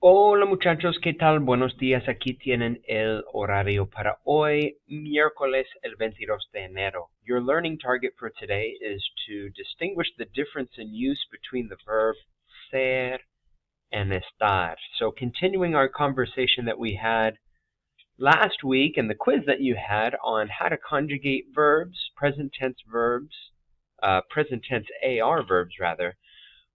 Hola muchachos, ¿qué tal? Buenos días, aquí tienen el horario para hoy, miércoles el 22 de enero. Your learning target for today is to distinguish the difference in use between the verb ser and estar. So continuing our conversation that we had last week and the quiz that you had on how to conjugate verbs, present tense AR verbs rather.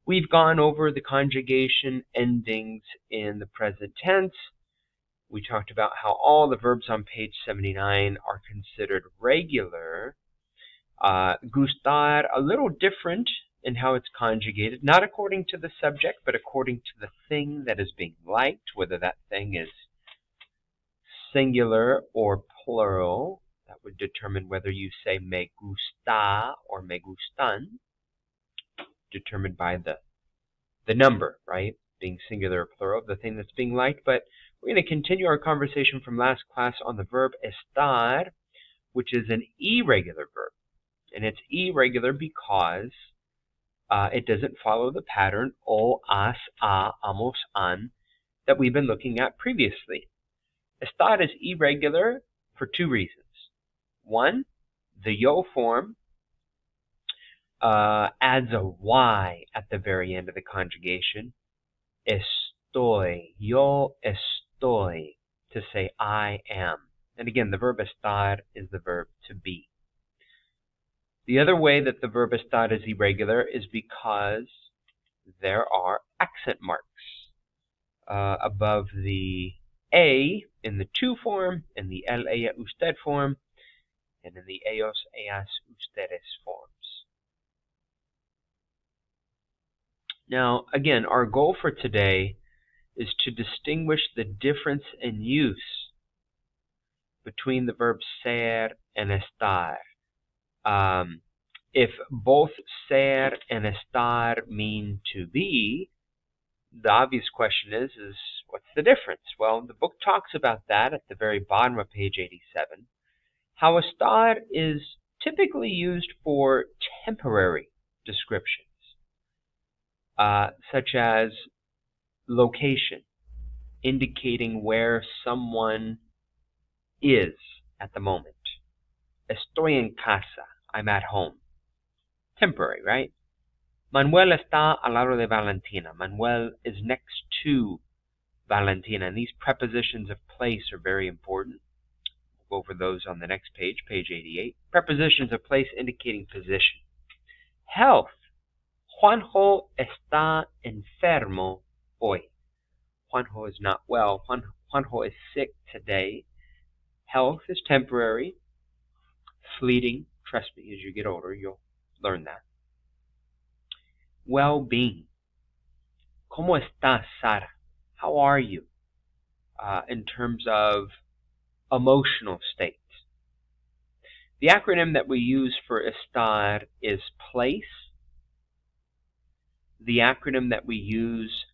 We've gone over the conjugation endings in the present tense. We talked about how all the verbs on page 79 are considered regular. Gustar, a little different in how it's conjugated, not according to the subject, but according to the thing that is being liked, whether that thing is singular or plural. That would determine whether you say me gusta or me gustan, determined by the number, right? Being singular or plural, the thing that's being liked. But we're going to continue our conversation from last class on the verb estar, which is an irregular verb. And it's irregular because it doesn't follow the pattern o, as, a, amos, an that we've been looking at previously. Estar is irregular for two reasons. One, the yo form adds a y at the very end of the conjugation. Estoy, yo estoy, to say I am. And again, the verb estar is the verb to be. The other way that the verb estar is irregular is because there are accent marks above the A in the tú form, in the él, ella, usted form, and in the ellos, ellas, ustedes forms. Now, again, our goal for today is to distinguish the difference in use between the verbs ser and estar. If both ser and estar mean to be, the obvious question is what's the difference? Well, the book talks about that at the very bottom of page 87. How estar is typically used for temporary descriptions, such as location, indicating where someone is at the moment. Estoy en casa. I'm at home. Temporary, right? Manuel está al lado de Valentina. Manuel is next to Valentina. And these prepositions of place are very important. We'll go over those on the next page, page 88. Prepositions of place indicating position. Health. Juanjo está enfermo hoy. Juanjo is not well. Juanjo is sick today. Health is temporary, fleeting. Trust me, as you get older, you'll learn that. Well-being. ¿Cómo estás, Sara? How are you? In terms of emotional states. The acronym that we use for estar is place. The acronym that we use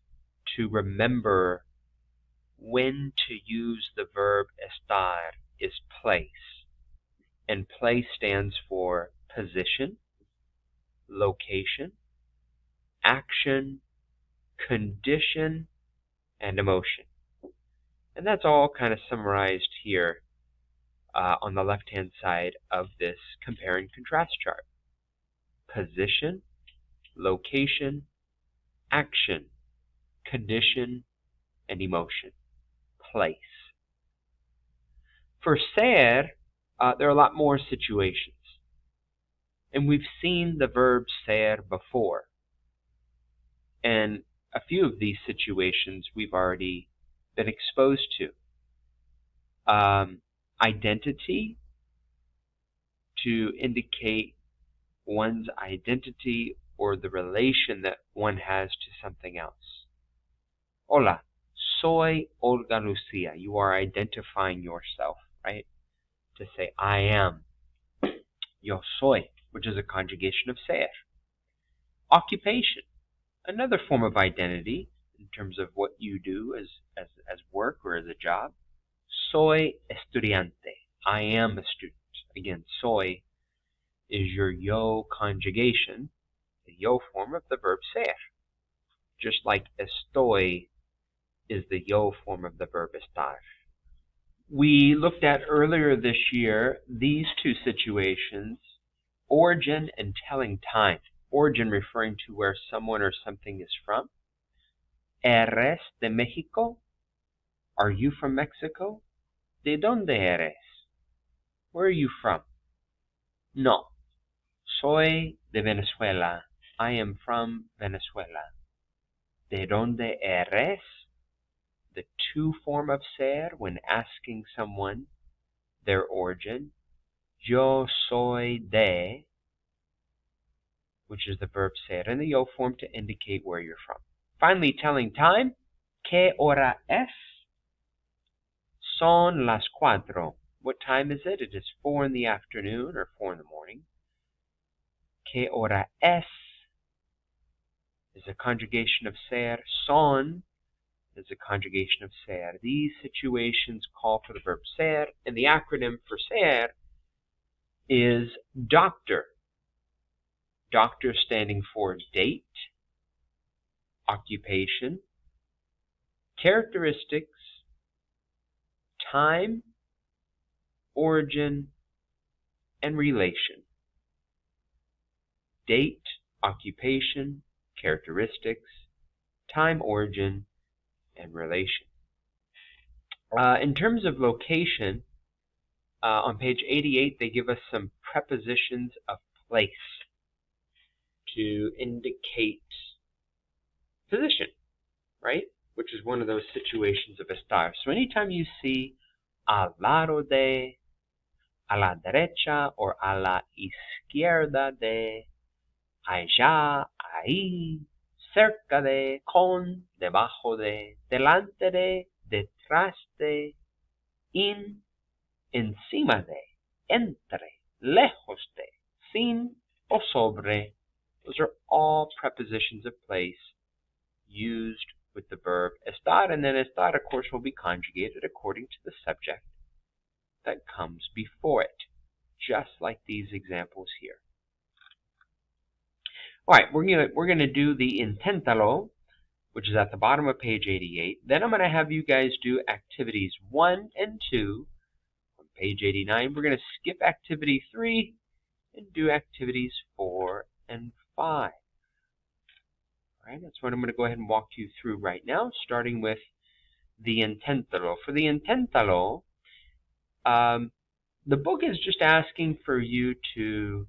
to remember when to use the verb estar is place. And place stands for position, location, action, condition, and emotion. And that's all kind of summarized here on the left-hand side of this compare and contrast chart. Position, location, action, condition, and emotion. Place. For ser, there are a lot more situations. And we've seen the verb ser before. And a few of these situations we've already been exposed to. Identity, to indicate one's identity or the relation that one has to something else. Hola, soy Olga Lucia. You are identifying yourself, right? To say I am. Yo soy, which is a conjugation of ser. Occupation, another form of identity in terms of what you do as work or as a job. Soy estudiante. I am a student. Again, soy is your yo conjugation, the yo form of the verb ser. Just like estoy is the yo form of the verb estar. We looked at earlier this year these two situations, origin and telling time. Origin referring to where someone or something is from. ¿Eres de México? Are you from Mexico? ¿De dónde eres? Where are you from? No. Soy de Venezuela. I am from Venezuela. ¿De dónde eres? The to form of ser when asking someone their origin. Yo soy de, which is the verb ser, and the yo form to indicate where you're from. Finally, telling time. ¿Qué hora es? Son las 4. What time is it? It is 4 in the afternoon or 4 in the morning. ¿Qué hora es? Is a conjugation of ser. Son is a conjugation of ser. These situations call for the verb ser, and the acronym for ser is doctor. Doctor standing for date, occupation, characteristics, time, origin, and relation. Date, occupation, characteristics, time, origin, and relation. In terms of location, on page 88, they give us some prepositions of place to indicate position, right? Which is one of those situations of estar. So anytime you see al lado de, a la derecha, or a la izquierda de, allá, ahí, cerca de, con, debajo de, delante de, detrás de, in, encima de, entre, lejos de, sin, o sobre. Those are all prepositions of place used with the verb estar, and then estar, of course, will be conjugated according to the subject that comes before it, just like these examples here. All right, we're gonna do the inténtalo, which is at the bottom of page 88. Then I'm gonna have you guys do activities 1 and 2 on page 89. We're gonna skip activity 3 and do activities 4 and 5. All right, that's what I'm going to go ahead and walk you through right now, starting with the inténtalo. For the inténtalo, the book is just asking for you to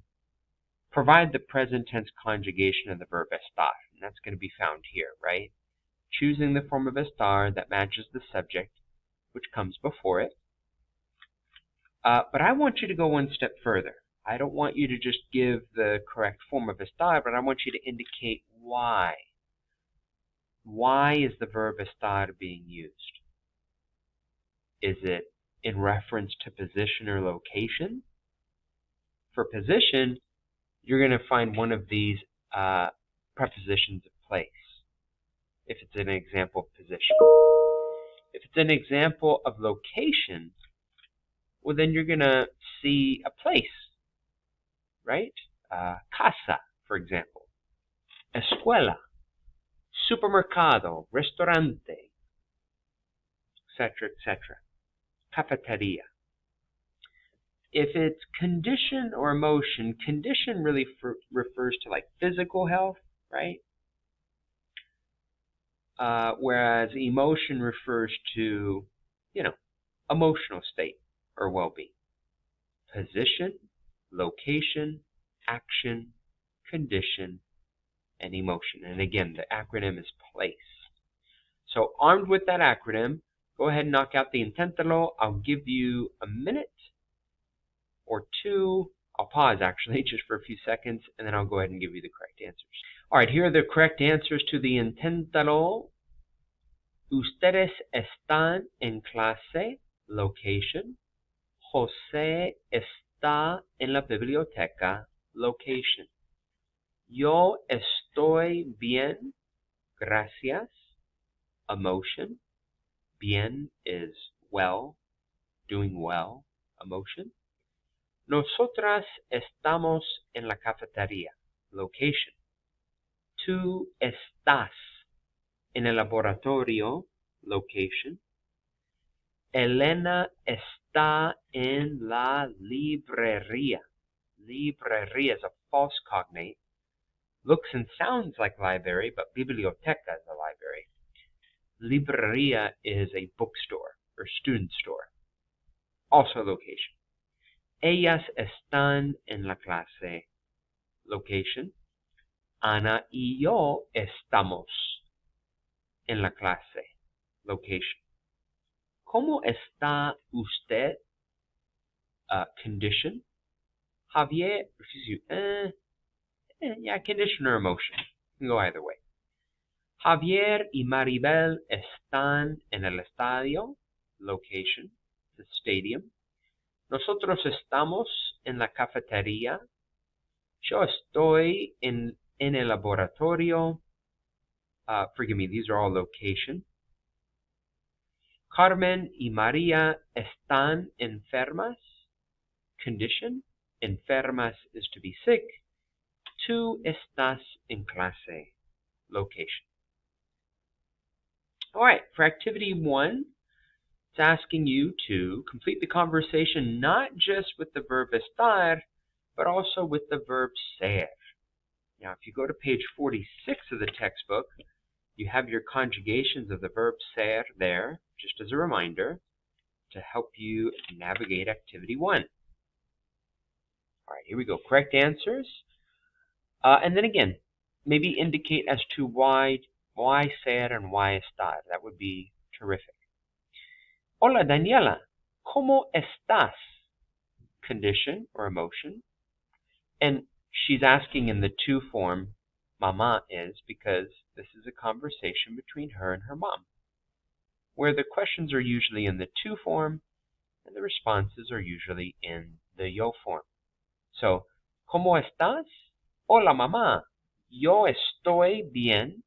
provide the present tense conjugation of the verb estar, and that's going to be found here, right? Choosing the form of estar that matches the subject, which comes before it. But I want you to go one step further. I don't want you to just give the correct form of estar, but I want you to indicate why. Why is the verb estar being used? Is it in reference to position or location? For position, you're going to find one of these prepositions of place, if it's an example of position. If it's an example of location, well, then you're going to see a place, right? Casa, for example. Escuela, supermercado, restaurante, etc., etc. Cafeteria. If it's condition or emotion, condition really refers to like physical health, right? Whereas emotion refers to, emotional state or well-being. Position, location, action, condition, and emotion. And again, the acronym is place. So armed with that acronym, go ahead and knock out the inténtalo. I'll give you a minute or two. I'll pause actually just for a few seconds, and then I'll go ahead and give you the correct answers. All right, here are the correct answers to the inténtalo. Ustedes están en clase, location. José está en la biblioteca, location. Yo estoy bien, gracias, emotion. Bien is well, doing well, emotion. Nosotras estamos en la cafetería, location. Tú estás en el laboratorio, location. Elena está en la librería. Librería is a false cognate. Looks and sounds like library, but biblioteca is a library. Librería is a bookstore or student store. Also location. Ellas están en la clase. Location. Ana y yo estamos en la clase. Location. ¿Cómo está usted? Condition. Javier, condition or emotion. You can go either way. Javier y Maribel están en el estadio. Location. The stadium. Nosotros estamos en la cafetería. Yo estoy en el laboratorio. Forgive me, these are all location. Carmen y María están enfermas. Condition. Enfermas is to be sick. Tú estás en clase. Location. All right, for activity 1, it's asking you to complete the conversation not just with the verb estar, but also with the verb ser. Now, if you go to page 46 of the textbook, you have your conjugations of the verb ser there, just as a reminder, to help you navigate activity 1. All right, here we go. Correct answers. And then again, maybe indicate as to why ser and why estar. That would be terrific. Hola, Daniela. ¿Cómo estás? Condition or emotion. And she's asking in the to form, mama is, because this is a conversation between her and her mom, where the questions are usually in the to form and the responses are usually in the yo form. So, ¿cómo estás? Hola, mamá. Yo estoy bien.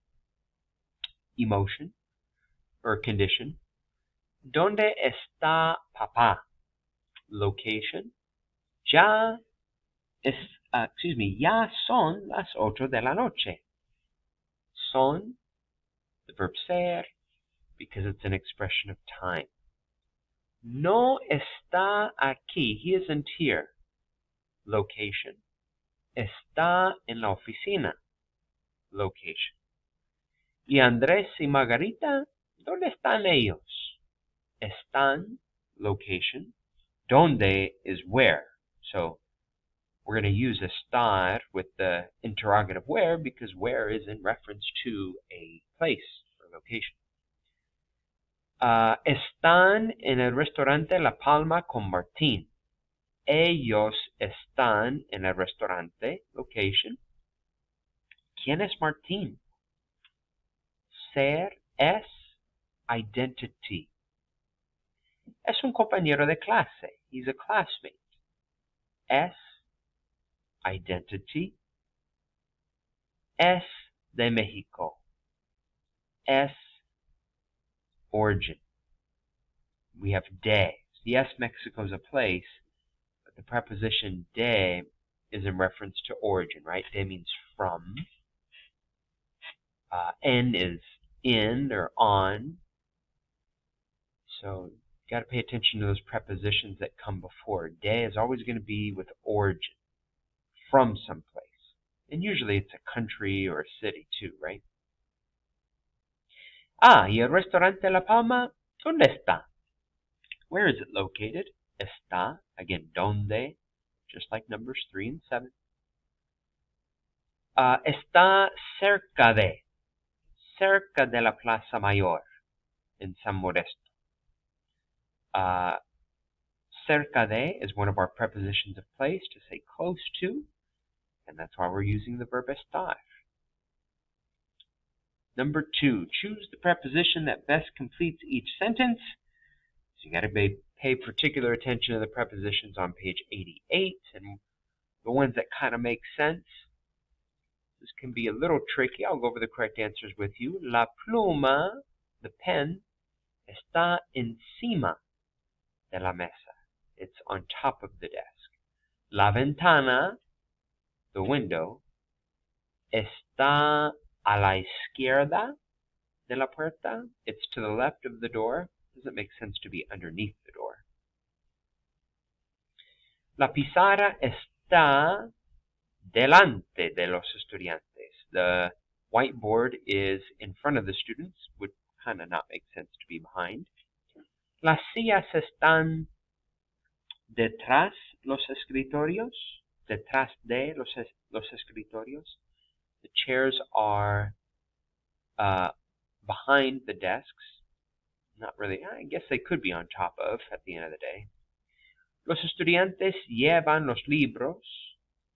Emotion or condition. ¿Dónde está papá? Location. Ya son las 8 de la noche. Son, the verb ser, because it's an expression of time. No está aquí. He isn't here. Location. Está en la oficina. Location. Y Andrés y Margarita, ¿dónde están ellos? Están, location. Donde is where. So we're going to use estar with the interrogative where because where is in reference to a place or location. Están en el restaurante La Palma con Martín. Ellos están en el restaurante, location. ¿Quién es Martín? Ser es identity. Es un compañero de clase. He's a classmate. Es identity. Es de México. Es origin. We have de. Yes, Mexico is a place, but the preposition de is in reference to origin, right? De means from. En is in or on. So you got to pay attention to those prepositions that come before. De is always going to be with origin, from someplace. And usually it's a country or a city too, right? Y el restaurante La Palma, ¿dónde está? Where is it located? Está, again, donde, just like numbers 3 and 7. Está cerca de la Plaza Mayor in San Modesto. Cerca de is one of our prepositions of place to say close to, and that's why we're using the verb estar. Number 2, choose the preposition that best completes each sentence. So you got to pay particular attention to the prepositions on page 88 and the ones that kind of make sense. This can be a little tricky. I'll go over the correct answers with you. La pluma, the pen, está encima de la mesa. It's on top of the desk. La ventana, the window, está a la izquierda de la puerta. It's to the left of the door. Doesn't make sense to be underneath the door. La pizarra está delante de los estudiantes. The whiteboard is in front of the students. Would kind of not make sense to be behind. Las sillas están detrás los escritorios. Detrás de los escritorios. The chairs are behind the desks. Not really. I guess they could be on top of at the end of the day. Los estudiantes llevan los libros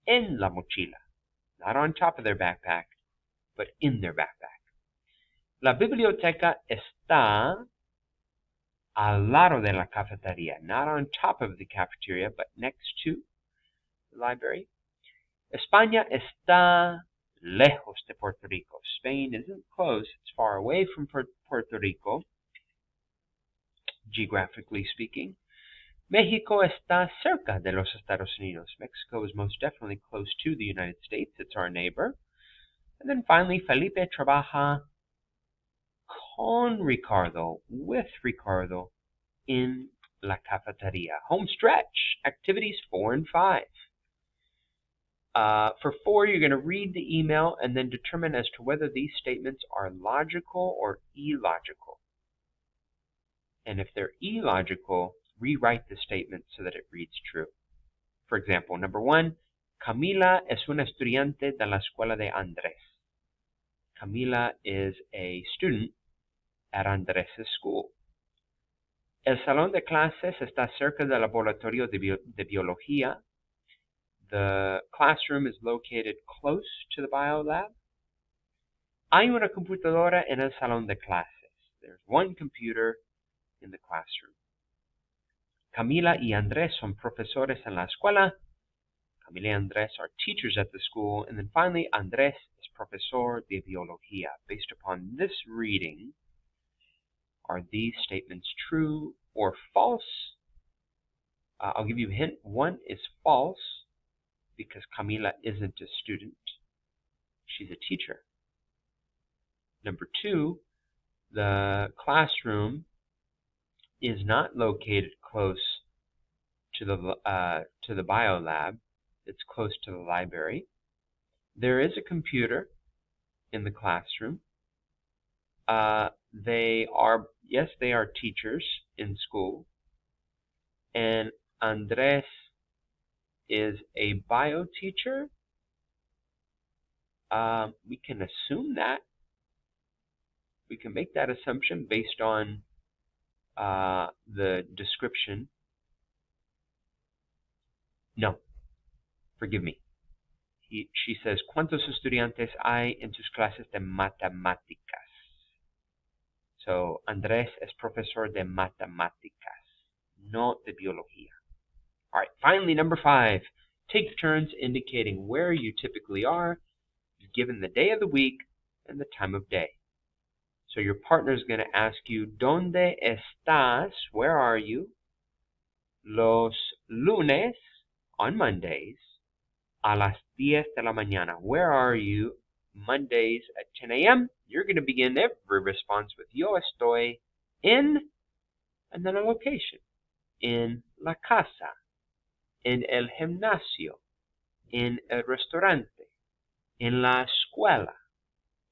en la mochila. Not on top of their backpack, but in their backpack. La biblioteca está al lado de la cafetería. Not on top of the cafeteria, but next to the library. España está lejos de Puerto Rico. Spain isn't close. It's far away from Puerto Rico, geographically speaking. México está cerca de los Estados Unidos. Mexico is most definitely close to the United States. It's our neighbor. And then finally, Felipe trabaja con Ricardo, with Ricardo, in la cafeteria. Home stretch, activities 4 and 5. For 4, you're going to read the email and then determine as to whether these statements are logical or illogical. And if they're illogical, rewrite the statement so that it reads true. For example, number 1, Camila es una estudiante de la escuela de Andrés. Camila is a student at Andrés' school. El salón de clases está cerca del laboratorio de biología. The classroom is located close to the biolab. Hay una computadora en el salón de clases. There's one computer in the classroom. Camila y Andrés son profesores en la escuela. Camila y Andrés are teachers at the school. And then finally, Andrés es profesor de biología. Based upon this reading, are these statements true or false? I'll give you a hint. 1 is false because Camila isn't a student. She's a teacher. Number 2, the classroom is not located close to the biolab. It's close to the library. There is a computer in the classroom. They are teachers in school. And Andrés is a bio teacher. We can assume that. We can make that assumption based on the description. No, forgive me. She says, ¿Cuántos estudiantes hay en tus clases de matemáticas? So, Andrés es profesor de matemáticas, no de biología. All right, finally, number 5. Take turns indicating where you typically are, given the day of the week and the time of day. So your partner is going to ask you, ¿Dónde estás? Where are you? Los lunes, on Mondays, a las 10 de la mañana. Where are you? Mondays at 10 a.m. You're going to begin every response with yo estoy in, and then a location. In la casa, en el gimnasio, en el restaurante, en la escuela,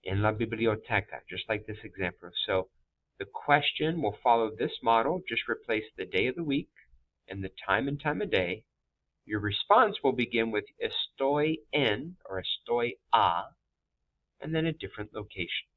en la biblioteca, just like this example. So the question will follow this model. Just replace the day of the week and the time and time of day. Your response will begin with estoy en or estoy a, and then a different location.